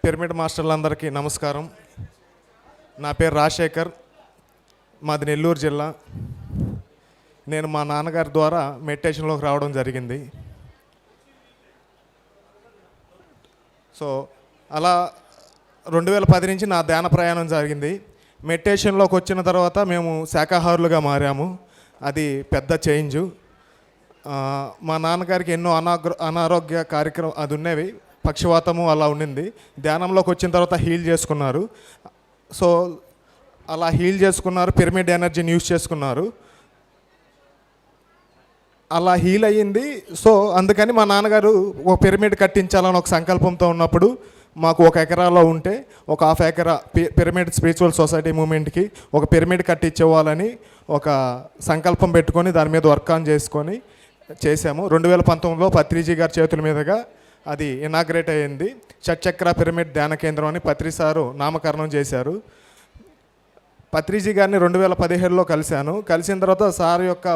Pyramid మాస్టర్లందరికీ నమస్కారం. నా పేరు రాజశేఖర్, మాది నెల్లూరు జిల్లా. నేను మా నాన్నగారి ద్వారా మెడిటేషన్లోకి రావడం జరిగింది. సో అలా 2010 నుంచి నా ధ్యాన ప్రయాణం జరిగింది. మెడిటేషన్లోకి వచ్చిన తర్వాత మేము శాకాహారులుగా మారాము. అది పెద్ద చేంజు. మా నాన్నగారికి ఎన్నో అనారోగ్య కార్యక్రమం అది ఉన్నవి, పక్షవాతము అలా ఉండింది. ధ్యానంలోకి వచ్చిన తర్వాత హీల్ చేసుకున్నారు. సో అలా హీల్ చేసుకున్నారు, పిరమిడ్ ఎనర్జీని యూజ్ చేసుకున్నారు. అలా హీల్ అయ్యింది. సో అందుకని మా నాన్నగారు ఒక పిరమిడ్ కట్టించాలని ఒక సంకల్పంతో ఉన్నప్పుడు మాకు 1 ఎకరాలో ఉంటే ఒక 1/2 ఎకరా పిరమిడ్ స్పిరిచువల్ సొసైటీ మూమెంట్కి ఒక పిరమిడ్ కట్టించేవాళ్ళని ఒక సంకల్పం పెట్టుకొని దాని మీద వర్క్ ఆన్ చేసుకొని చేశాము. 2019లో పత్రిజీ గారి చేతుల మీదుగా అది ఇనాగ్రేట్ అయ్యింది. షట్చక్ర పిరమిడ్ ధ్యాన కేంద్రం అని పత్రి సారు నామకరణం చేశారు. పత్రిజీ గారిని 2017లో కలిసిన తర్వాత సార్ యొక్క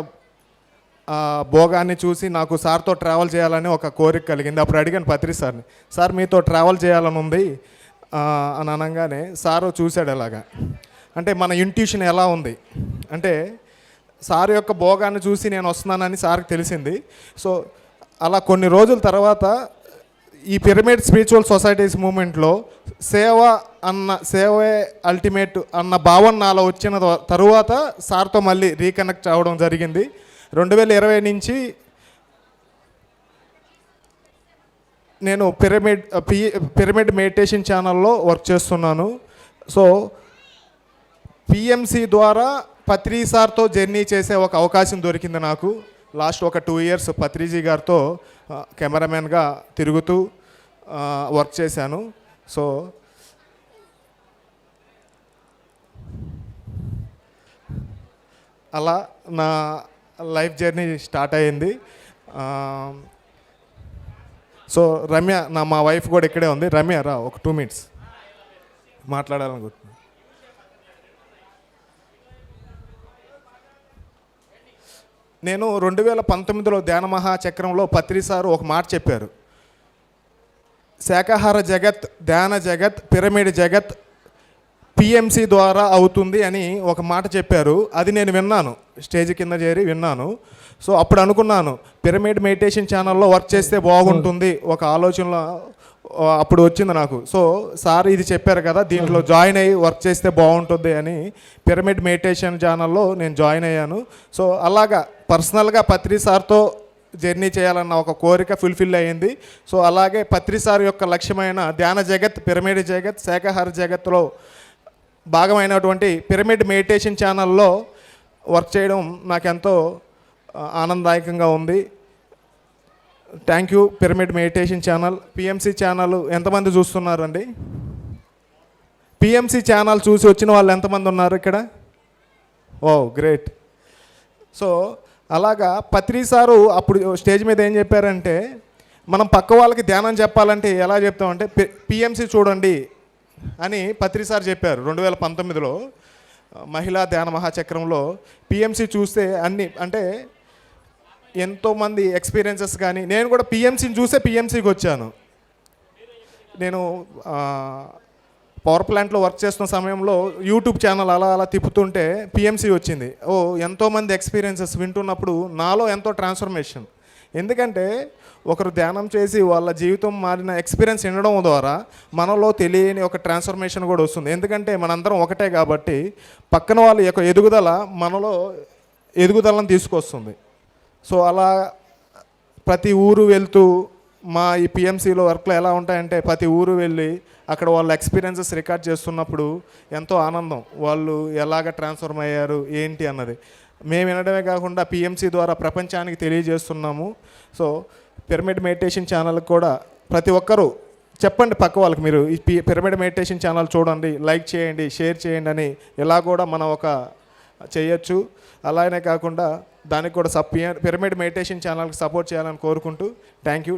భోగాన్ని చూసి నాకు సార్తో ట్రావెల్ చేయాలని ఒక కోరిక కలిగింది. అప్పుడు అడిగాను పత్రి సార్ని, సార్ మీతో ట్రావెల్ చేయాలని ఉంది అని అనగానే సారు చూశాడు. ఎలాగా అంటే మన ఇంట్యూషన్ ఎలా ఉంది అంటే సార్ యొక్క భోగాన్ని చూసి నేను వస్తున్నానని సార్కి తెలిసింది. సో అలా కొన్ని రోజుల తర్వాత ఈ పిరమిడ్ స్పిరిచువల్ సొసైటీస్ మూమెంట్లో సేవే అల్టిమేట్ అన్న భావన నాలో వచ్చిన తరువాత సార్తో మళ్ళీ రీకనెక్ట్ అవ్వడం జరిగింది. 2020 నుంచి నేను పిరమిడ్ మెడిటేషన్ ఛానల్లో వర్క్ చేస్తున్నాను. సో పిఎంసి ద్వారా పత్రి సార్తో జర్నీ చేసే ఒక అవకాశం దొరికింది నాకు. లాస్ట్ ఒక 2 ఇయర్స్ పత్రిజీ గారితో కెమెరామెన్గా తిరుగుతూ వర్క్ చేశాను. సో అలా నా లైఫ్ జర్నీ స్టార్ట్ అయ్యింది. సో రమ్య మా వైఫ్ కూడా ఇక్కడే ఉంది. రమ్య రా, ఒక 2 మినిట్స్ మాట్లాడాలనుకుంటున్నాను. నేను 2019లో ధ్యాన మహాచక్రంలో పత్రి సారు ఒక మాట చెప్పారు. శాకాహార జగత్, ధ్యాన జగత్, పిరమిడ్ జగత్ పిఎంసి ద్వారా అవుతుంది అని ఒక మాట చెప్పారు. అది నేను విన్నాను, స్టేజ్ కింద చేరి విన్నాను. సో అప్పుడు అనుకున్నాను పిరమిడ్ మెడిటేషన్ ఛానల్లో వర్క్ చేస్తే బాగుంటుంది, ఒక ఆలోచనలో అప్పుడు వచ్చింది నాకు. సో సార్ ఇది చెప్పారు కదా, దీంట్లో జాయిన్ అయ్యి వర్క్ చేస్తే బాగుంటుంది అని పిరమిడ్ మెడిటేషన్ ఛానల్లో నేను జాయిన్ అయ్యాను. సో అలాగా పర్సనల్గా పత్రి సార్తో జర్నీ చేయాలన్న ఒక కోరిక ఫుల్ఫిల్ అయ్యింది. సో అలాగే పత్రి సార్ యొక్క లక్ష్యమైన ధ్యాన జగత్, పిరమిడ్ జగత్, శాకాహార జగత్తులో భాగమైనటువంటి పిరమిడ్ మెడిటేషన్ ఛానల్లో వర్క్ చేయడం నాకెంతో ఆనందదాయకంగా ఉంది. Thank you pyramid meditation channel. PMC channel ఎంతమంది చూస్తున్నారండి? పిఎంసి ఛానల్ చూసి వచ్చిన వాళ్ళు ఎంతమంది ఉన్నారు ఇక్కడ? ఓ గ్రేట్. సో అలాగా పత్రి సారు అప్పుడు స్టేజ్ మీద ఏం చెప్పారంటే, మనం పక్క వాళ్ళకి ధ్యానం చెప్పాలంటే ఎలా చెప్తామంటే పిఎంసి చూడండి అని పత్రి సార్ చెప్పారు 2019లో మహిళా ధ్యాన మహాచక్రంలో. పిఎంసి చూస్తే అన్ని అంటే ఎంతోమంది ఎక్స్పీరియన్సెస్ కానీ, నేను కూడా పిఎంసిని చూసే పిఎంసికి వచ్చాను. నేను పవర్ ప్లాంట్లో వర్క్ చేస్తున్న సమయంలో యూట్యూబ్ ఛానల్ అలా తిప్పుతుంటే పిఎంసి వచ్చింది. ఎంతోమంది ఎక్స్పీరియన్సెస్ వింటున్నప్పుడు నాలో ఎంతో ట్రాన్స్ఫర్మేషన్. ఎందుకంటే ఒకరు ధ్యానం చేసి వాళ్ళ జీవితం మారిన ఎక్స్పీరియన్స్ వినడం ద్వారా మనలో తెలియని ఒక ట్రాన్స్ఫర్మేషన్ కూడా వస్తుంది. ఎందుకంటే మనందరం ఒకటే కాబట్టి పక్కన వాళ్ళ యొక్క ఎదుగుదల మనలో ఎదుగుదలను తీసుకొస్తుంది. సో అలా ప్రతి ఊరు వెళ్తూ మా ఈ పిఎంసిలో వర్క్లో ఎలా ఉంటాయంటే ప్రతి ఊరు వెళ్ళి అక్కడ వాళ్ళ ఎక్స్పీరియన్సెస్ రికార్డ్ చేస్తున్నప్పుడు ఎంతో ఆనందం, వాళ్ళు ఎలాగ ట్రాన్స్ఫర్మ్ అయ్యారు ఏంటి అన్నది మేము వినడమే కాకుండా పిఎంసి ద్వారా ప్రపంచానికి తెలియజేస్తున్నాము. సో పిరమిడ్ మెడిటేషన్ ఛానల్ కూడా ప్రతి ఒక్కరూ చెప్పండి పక్క వాళ్ళకి, మీరు ఈ పిరమిడ్ మెడిటేషన్ ఛానల్ చూడండి, లైక్ చేయండి, షేర్ చేయండి అని ఇలా కూడా మనం ఒక చేయొచ్చు. అలానే కాకుండా దానికి కూడా పిరమిడ్ మెడిటేషన్ ఛానల్కి సపోర్ట్ చేయాలని కోరుకుంటూ థ్యాంక్ యూ.